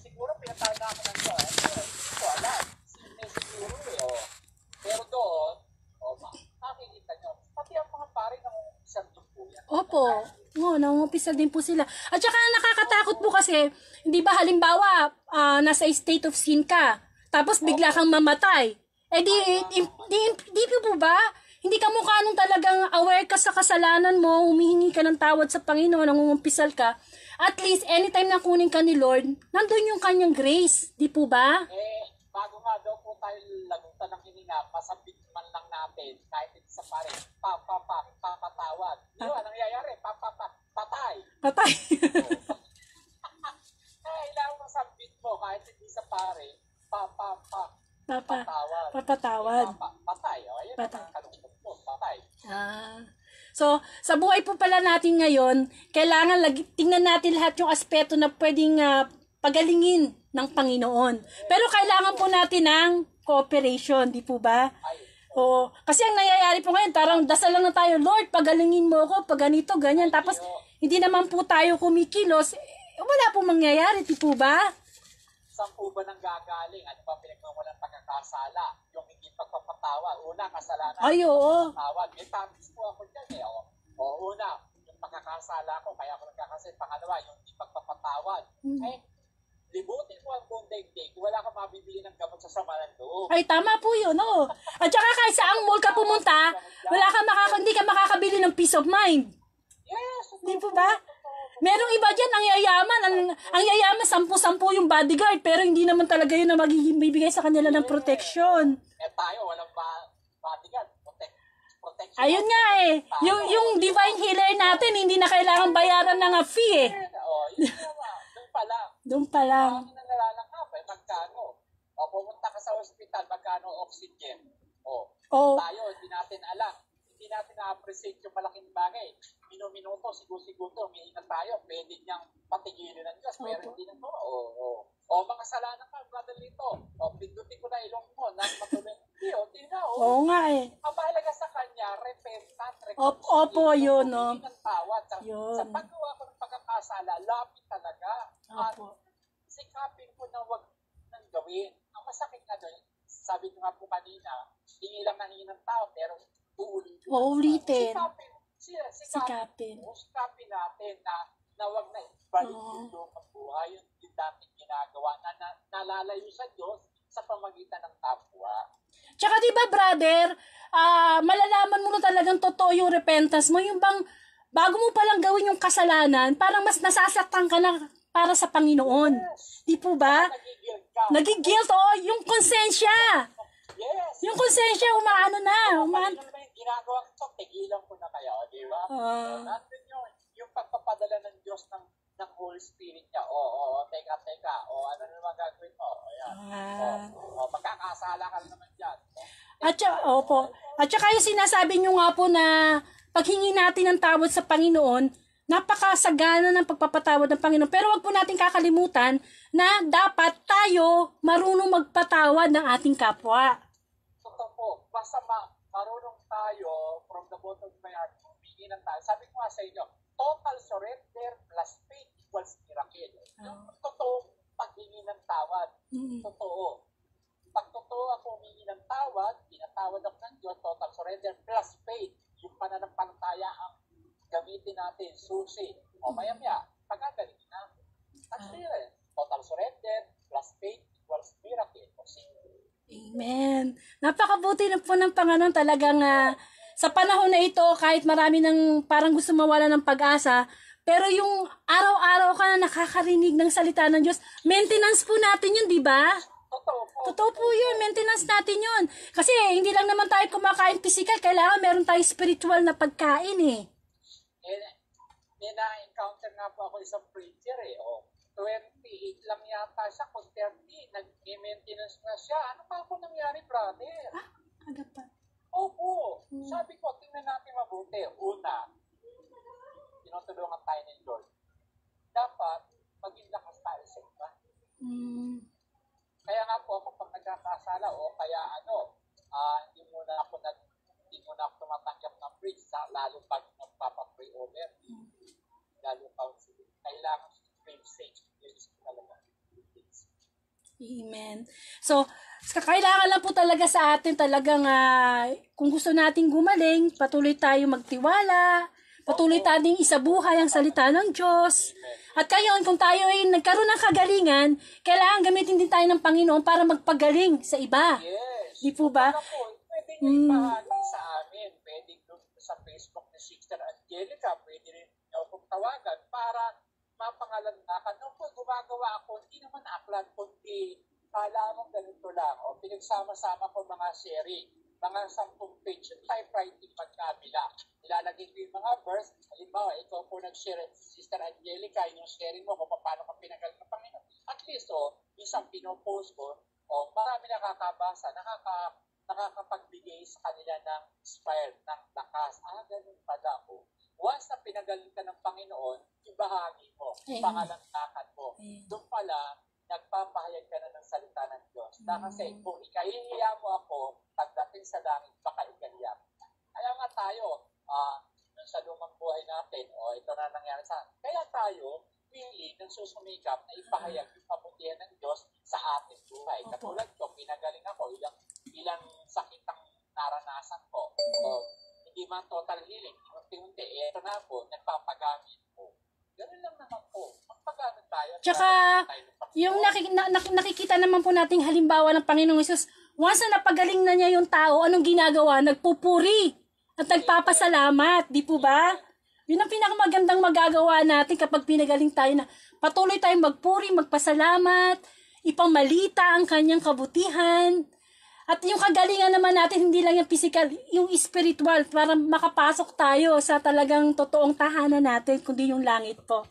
Siguro pinatawad na ako ng Diyos. Hindi ko alam. Siguro Pero doon, makikita nyo, pati ang mga pare ng isang po yan. Opo. Nangungupisal din po sila. At saka nakakatakot po kasi, hindi ba halimbawa, nasa state of sin ka, tapos bigla kang mamatay. Di po ba? Hindi ka mukha nung talagang aware ka sa kasalanan mo, humihingi ka ng tawad sa Panginoon, nangungumpisal ka. At least, anytime na kunin ka ni Lord, nandun yung kanyang grace. Di po ba? Bago nga daw po tayo lagutan ng hininga, pasabit man lang natin, kahit hindi sa pare, papatawad. Ano nangyayari? Patay. Patay. Kailangan mo sabit mo, kahit hindi sa pare, Papatawad. Patay. Ayan ang kalungkot po, patay. So, sa buhay po pala natin ngayon, kailangan tingnan natin lahat yung aspeto na pwedeng pagalingin ng Panginoon. Pero kailangan po natin ng cooperation, di po ba? Kasi ang nangyayari po ngayon, tarang dasal lang na tayo, Lord, pagalingin mo ako, pag ganito, ganyan. Tapos, hindi naman po tayo kumikilos. Wala po mangyayari, di po ba? Saan po ba nang gagaling? Ano ba pinagmawalang pagkakasala? Yung hindi pagpapatawad. Una, kasalanan. Ay, oo. Pagpapatawad. May tamis po ako dyan eh. Una, yung pagkakasala ko, kaya ako nagkakasal. Pangalawa, yung hindi pagpapatawad. Libutin mo ang buong daigdig. Wala kang mabibili ng gamot sa sama ng loob. Ay, tama po yun, oo. At saka kahit saang mall ka pumunta, hindi ka makakabili ng peace of mind. Yes. Di po ba? Merong iba dyan, ang yayaman, 10-10 yung bodyguard, pero hindi naman talaga yun na magiging bibigay sa kanila ng protection. Tayo, walang bodyguard. protection. Ayun nga eh. Yung divine healer natin, hindi na kailangan bayaran ng fee eh. Yun naman. Doon pa lang. Doon pa lang. Ang nalalanghap magkano? O, pumunta ka sa ospital, magkano oxygen? Oh. Tayo, hindi natin alam. Hindi natin na-appreciate yung malaking bagay. Minuto, sigo-segundo, umiingat tayo. Pwede niyang patigilin ng Diyos, pero hindi na to. O, makasalanan ka, brother Lito. O, pindutin ko na ilong mo, nang matuloy. Hindi na. Oo nga eh. Ang mahalaga sa kanya, repentant, Opo, yun, no? Ng tawad. Yun. Sa paggawa ko ng pagkakasala, lapit talaga. At Opo. sikapin ko na wag nang gawin. Ang masakit na doon, sabi ko nga po kanina, hindi lang nahingi ng tao, pero Uulitin. Sikapin natin na wag na ibalik yung buhay, yung dating ginagawa na nalalayo sa Diyos sa pamagitan ng kapwa. Tsaka diba brother, malalaman mo na talagang totoo yung repentance mo. Yung bang, bago mo palang gawin yung kasalanan, parang mas nasasaktan ka na para sa Panginoon. Di po ba? Nagigilt, yung konsensya. Yes. Yung konsensya, umaano na. Ginagawa ko, tigilan ko na kaya, di ba? Nandun yung pagpapadala ng Diyos ng Holy Spirit niya. Teka. Ano naman gagawin mo? Ayan. Magkakasala ka naman dyan. At saka yung sinasabi nyo nga po na paghingi natin ng tawad sa Panginoon, napakasagana ng pagpapatawad ng Panginoon. Pero wag po natin kakalimutan na dapat tayo marunong magpatawad ng ating kapwa. Totoo po. Basta marunong tayo from the bottom of my heart, humingi ng tayo. Sabi ko nga sa inyo, total surrender plus faith equals miracle. Totoo paghingi ng tawad. Totoo. Pag totoo ako humingi ng tawad, pinatawad ako ng Diyos, total surrender plus faith. Yung pananampalataya ang gamitin natin, susi. O maya-maya, pagkagaling na. Assurance, total surrender plus faith equals miracle. Amen. Napakabuti na po ng Panginoon talagang sa panahon na ito, kahit marami ng parang gusto mawala ng pag-asa, pero yung araw-araw ka na nakakarinig ng salita ng Diyos, maintenance po natin yun, di ba? Totoo po yun, maintenance natin yun. Kasi hindi lang naman tayo kumakain physical, kailangan meron tayo spiritual na pagkain eh. Na-encounter nga po ako isang preacher 28 lang yata siya, kung 30, nag-maintenance na siya. Ano pa ako nangyari, brother? Aga pa. Opo. Sabi ko, tingnan natin mabuti. Una, tinutulungan tayo ni Lord. Dapat, maging lakas tayo sa iba. Kaya nga po ako pag nagkakasala kaya hindi muna ako tumatanggap ng preach, lalo pag nagpapa-pray over. Lalo pa kailangan safe talaga. Amen. So, kailangan lang po talaga sa atin talagang kung gusto nating gumaling, patuloy tayo magtiwala, patuloy tayong isabuhay ang salita ng Diyos. At kayon, kung tayo ay nagkaroon ng kagalingan, kailangan gamitin din tayo ng Panginoon para magpagaling sa iba. Yes. Di po ba? Pwede nyo ipahagi sa amin. Pwede sa Facebook ni Sister Angelica, pwede rin akong tawagan para mapangalandakan. Nung po gumagawa ako, hindi naman aklan, kundi kala mong ganito lang. Pinagsama-sama ko mga sharing, mga 10 page yung typewriting pagkabila. Ilalagay ko yung mga verse. Halimbawa, ikaw po nag-share, Sister Angelica, yung sharing mo kung paano ka pinagaling ng Panginoon. At least, isang pinopost ko, marami nakakabasa, nakakapagbigay sa kanila ng inspired, ng lakas. Ganun pala ako. Once na pinagaling ka ng Panginoon, ibahagi mo, pangalandakan mo. Doon pala, nagpapahayag ka na ng salita ng Diyos. Kasi kung ikahihiya mo ako, pagdating sa langit, baka ikaliyak. Kaya nga tayo, sa lumang buhay natin, ito na nangyari sa atin. Kaya tayo, willing, nagsusumikap na ipahayag yung kabutihan ng Diyos sa ating buhay. Katulad ko, pinagaling ako, ilang sakit ang naranasan ko. Hindi man total healing, unti-unti, ito na po, nagpapagamit po. Ganun lang naman po, magpagamit tayo. Tsaka, yung nakikita naman po nating halimbawa ng Panginoong Hesus, once na napagaling na niya yung tao, anong ginagawa? Nagpupuri at nagpapasalamat, di po ba? Yun ang pinakamagandang magagawa natin kapag pinagaling tayo na patuloy tayong magpuri, magpasalamat, ipamalita ang kanyang kabutihan. At yung kagalingan naman natin, hindi lang yung physical, yung spiritual, para makapasok tayo sa talagang totoong tahanan natin, kundi yung langit po.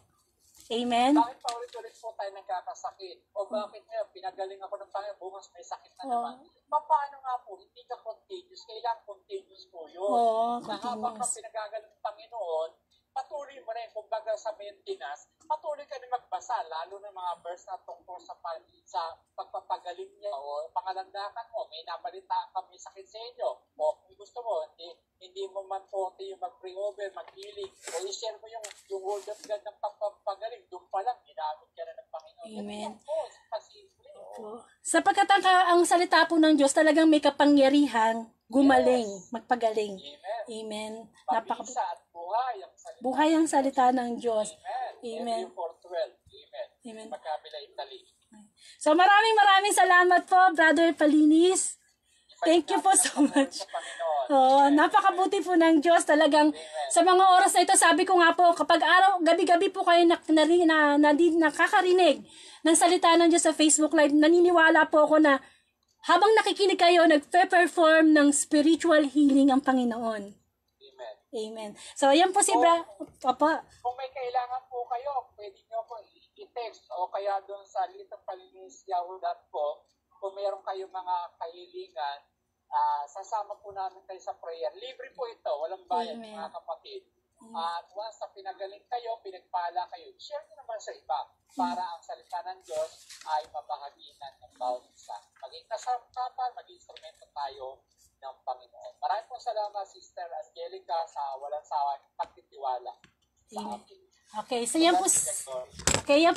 Amen? Bakit paulit-ulit po tayo nagkakasakit? O bakit nga, pinagaling ako ng Panginoon, bukas may sakit na naman. Paano nga po, hindi ka contagious, kailangan contagious po yun. Oo, Na habang ka continuous. pinagagaling ng Panginoon, patuloy mo na yun, kumbaga sa maintenance, patuloy ka na magbasa, lalo ng mga verse na tungkol sa pagpapagaling niya o pangalandakan mo, may nabalitaan kami sakit sa inyo, o kung gusto mo, hindi mo man po yung mag-pray over, mag-healing, o i-share mo yung word of God ng pagpapagaling, doon pa lang, ginamit ka na ng Panginoon. Amen. Ganun po, pasimple. Sapagkat ang salita po ng Diyos talagang may kapangyarihan gumaling, magpagaling. Amen. Amen. Pabisa at buhay ang salita. Buhay ang salita ng Diyos. Amen. Amen. Matthew 4:12. Amen. Amen. Magkabila Italy. So maraming salamat po, Brother Palinis. Thank you po so much. Napakabuti po ng Diyos talagang sa mga oras na ito. Sabi ko nga po, kapag gabi-gabi po kayo nakakarinig ng salita ng Diyos sa Facebook Live, naniniwala po ako na habang nakikinig kayo, nagpe-perform ng spiritual healing ang Panginoon. Amen. Amen. So, ayan po si Papa. Kung may kailangan po kayo, pwede nyo po i-text o kaya doon sa litopalinis.yahoo.com kung meron kayong mga kahilingan, sasama po namin kayo sa prayer. Libre po ito, walang bayad, Amen. mga kapatid. At once na pinagaling kayo, pinagpala kayo, share nyo naman sa iba para ang salita ng Diyos ay mabahaginan ng bawat isa. Maging kasama, maging instrumento tayo ng Panginoon. Maraming po salamat, Sister Angelica, sa walang sawang pagtitiwala sa akin. Okay, so yan po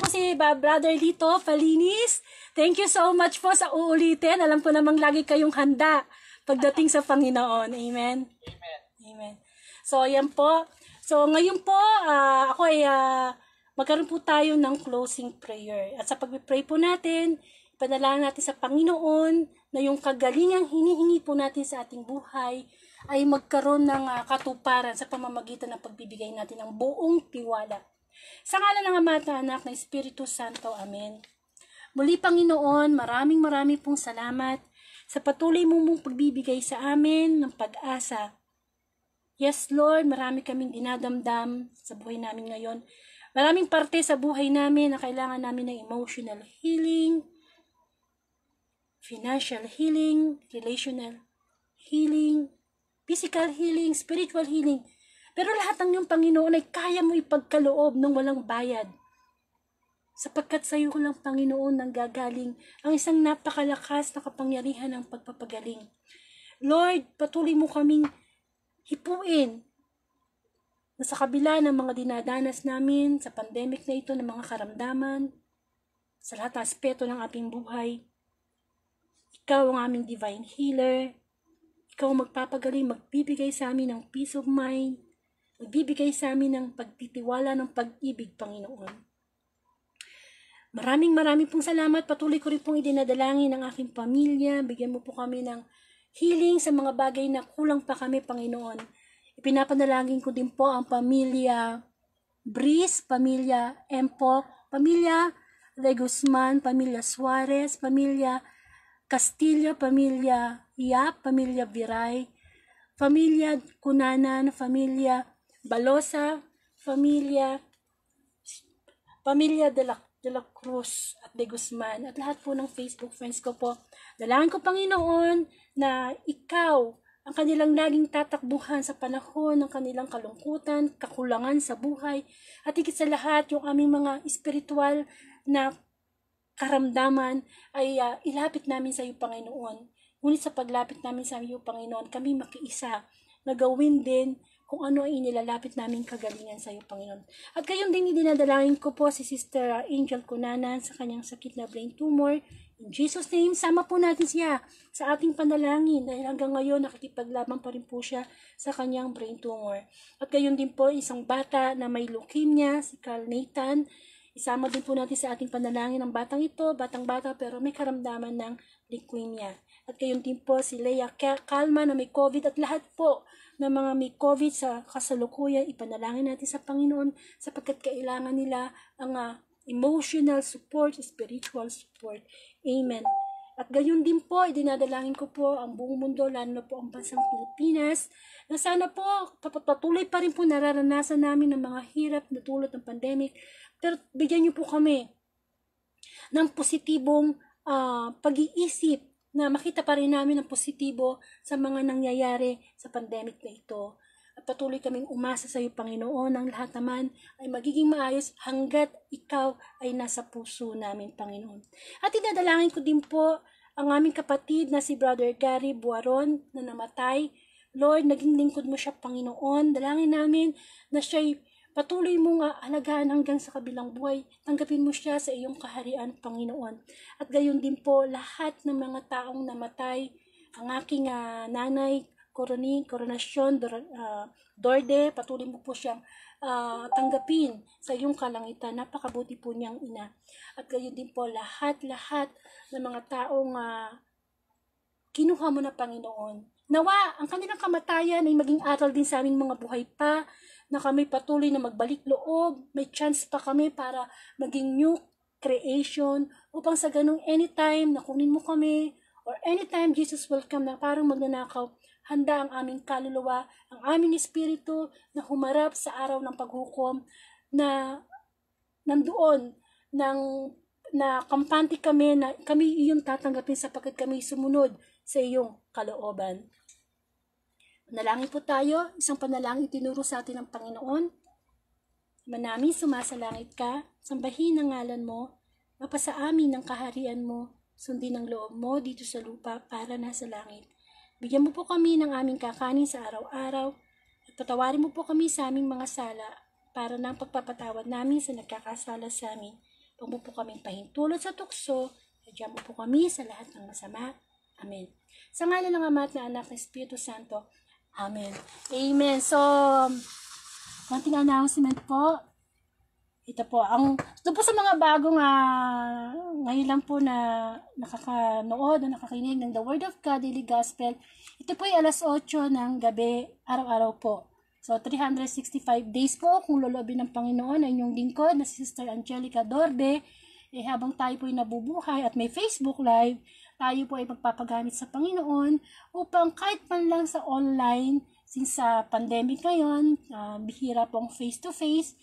si Brother Lito Palinis. Thank you so much po sa uulitin. Alam ko namang lagi kayong handa pagdating sa Panginoon. Amen. Amen. Amen. So, yan po. So, ngayon po, ako ay magkaroon po tayo ng closing prayer. At sa pag-pray po natin, ipanalangin natin sa Panginoon na yung kagalingang hinihingi po natin sa ating buhay ay magkaroon ng katuparan sa pamamagitan ng pagbibigay natin ng buong tiwala. Sa ngalan ng Ama at Anak na Espiritu Santo. Amen. Muli, Panginoon, maraming pong salamat sa patuloy mong pagbibigay sa amin ng pag-asa. Yes, Lord, marami kaming dinadamdam sa buhay namin ngayon. Maraming parte sa buhay namin na kailangan namin ng emotional healing, financial healing, relational healing, physical healing, spiritual healing. Pero lahat ng iyong Panginoon ay kaya mo ipagkaloob ng walang bayad. Sapagkat sa iyo lang, Panginoon, nanggagaling ang isang napakalakas na kapangyarihan ng pagpapagaling. Lord, patuloy mo kaming hipuin na sa kabila ng mga dinadanas namin sa pandemic na ito ng mga karamdaman, sa lahat ng aspeto ng ating buhay, ikaw ang aming divine healer. Ikaw ang magpapagaling, magbibigay sa amin ng peace of mind, magbibigay sa amin ng pagtitiwala ng pag-ibig, Panginoon. Maraming pong salamat. Patuloy ko rin pong idinadalangin ng aking pamilya. Bigyan mo po kami ng healing sa mga bagay na kulang pa kami, Panginoon. Ipinapanalangin ko din po ang pamilya Breeze, pamilya Empok, pamilya De Guzman, pamilya Suarez, pamilya Castilla, pamilya Yap, pamilya Viray, pamilya Cunanan, pamilya Balosa, pamilya De La Cruz at De Guzman, at lahat po ng Facebook friends ko po. Dalangin ko, Panginoon, na ikaw ang kanilang laging tatakbuhan sa panahon ng kanilang kalungkutan, kakulangan sa buhay, at higit sa lahat, yung aming mga espiritual na karamdaman ay ilapit namin sa iyo, Panginoon. Ngunit sa paglapit namin sa iyo, Panginoon, kami makiisa na gawin din kung ano ay inilalapit namin kagalingan sa iyo, Panginoon. At gayon din idinadalangin ko po si Sister Angel Cunanan sa kanyang sakit na brain tumor. In Jesus' name, sama po natin siya sa ating panalangin dahil hanggang ngayon nakikipaglaban pa rin po siya sa kanyang brain tumor. At gayon din po isang bata na may leukemia, si Carl Nathan. Isama din po natin sa ating panalangin ng batang ito, batang-bata pero may karamdaman ng leukemia. At gayon din po si Leia Calma na may COVID at lahat po na mga may COVID sa kasalukuyan, ipanalangin natin sa Panginoon sapagkat kailangan nila ang emotional support, spiritual support. Amen. At gayon din po, idinadalangin ko po ang buong mundo, lalo na po ang bansang Pilipinas, na sana po patuloy pa rin po nararanasan namin ng mga hirap na dulot ng pandemic, pero bigyan niyo po kami ng positibong pag-iisip na makita pa rin namin ang positibo sa mga nangyayari sa pandemic na ito. At patuloy kaming umasa sa iyo, Panginoon, ang lahat naman ay magiging maayos hanggat ikaw ay nasa puso namin, Panginoon. At idadalangin ko din po ang aming kapatid na si Brother Gary Buaron na namatay. Lord, naging lingkod mo siya, Panginoon. Dalangin namin na siya'y patuloy mong alagaan hanggang sa kabilang buhay. Tanggapin mo siya sa iyong kaharian, Panginoon. At gayon din po, lahat ng mga taong namatay, ang aking nanay, Coronasyon Dorde, patuloy mo po siyang tanggapin sa iyong kalangitan. Napakabuti po niyang ina. At gayon din po lahat ng mga taong kinuha mo na, Panginoon. Nawa, ang kanilang kamatayan ay maging aral din sa aming mga buhay pa, na kami patuloy na magbalik loob, may chance pa kami para maging new creation, upang sa ganung anytime na kunin mo kami, or anytime Jesus will come na parang magnanakaw, handa ang aming kaluluwa, ang aming espiritu na humarap sa araw ng paghukom, na nandoon, na kampante kami, na kami iyong tatanggapin sapagkat kami sumunod sa iyong kalooban. Manalangin po tayo, isang panalangin itinuro sa atin ng Panginoon. Manami, sumasalangit ka, sambahin ang ngalan mo, mapasa amin ng kaharian mo, sundin ang loob mo dito sa lupa para nasa langit. Bigyan mo po kami ng aming kakanin sa araw-araw at patawarin mo po kami sa aming mga sala para ng pagpapatawad namin sa nagkakasala sa amin. Huwag mo po kaming pahintulot sa tukso, sadya mo po kami sa lahat ng masama. Amen. Sa ngalan ng Ama at ng Anak ng Espiritu Santo. Amen. Amen. So, konting announcement po. Ito po, ito po sa mga bagong ngayon lang po na nakakanood o nakakinig ng The Word of God Daily Gospel. Ito po ay alas 8 ng gabi, araw-araw po. So, 365 days po kung loloobin ng Panginoon ay inyong lingkod na si Sister Angelica Dorde. Habang tayo po ay nabubuhay at may Facebook Live, tayo po ay magpapagamit sa Panginoon upang kahit man lang sa online, since sa pandemic ngayon, bihira pong face-to-face,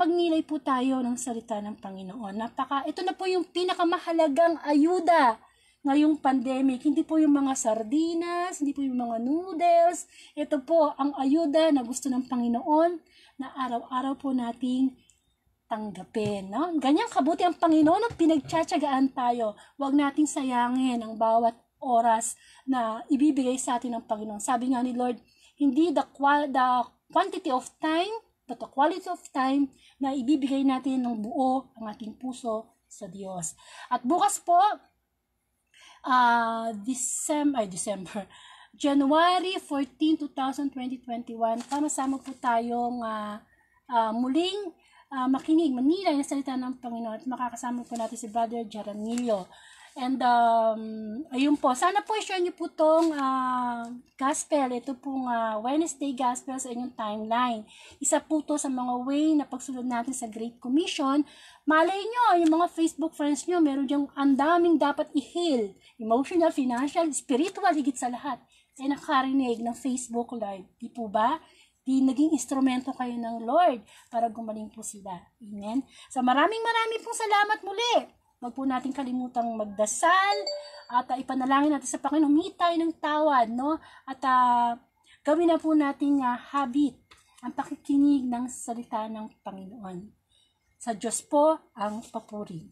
magnilay po tayo ng salita ng Panginoon. Ito na po yung pinakamahalagang ayuda ngayong pandemic. Hindi po yung mga sardinas, hindi po yung mga noodles. Ito po ang ayuda na gusto ng Panginoon na araw-araw po nating tanggapin. No? Ganyang kabuti ang Panginoon at pinagtsatsagaan tayo. Huwag nating sayangin ang bawat oras na ibibigay sa atin ng Panginoon. Sabi nga ni Lord, hindi the quantity of time, but the quality of time na ibibigay natin ng buo ang ating puso sa Diyos. At bukas po, January 14, 2021, sama-sama po tayong muling makinig, manilay na salita ng Panginoon at makakasama po natin si Brother Jaramillo. And ayun po, sana po i-share niyo po itong gospel, ito pong Wednesday gospel sa inyong timeline. Isa po to sa mga way na pagsunod natin sa Great Commission. Malay nyo, yung mga Facebook friends nyo, meron diyang andaming dapat i-heal. Emotional, financial, spiritual, higit sa lahat. Ay nakarinig ng Facebook Live. Di po ba? Di naging instrumento kayo ng Lord para gumaling po sila. Amen? So maraming pong salamat muli. Huwag po natin kalimutang magdasal at ipanalangin natin sa Panginoon, humingi tayo ng tawad, no? At gawin na po nating habit ang pakikinig ng salita ng Panginoon. Sa Diyos po ang papuri.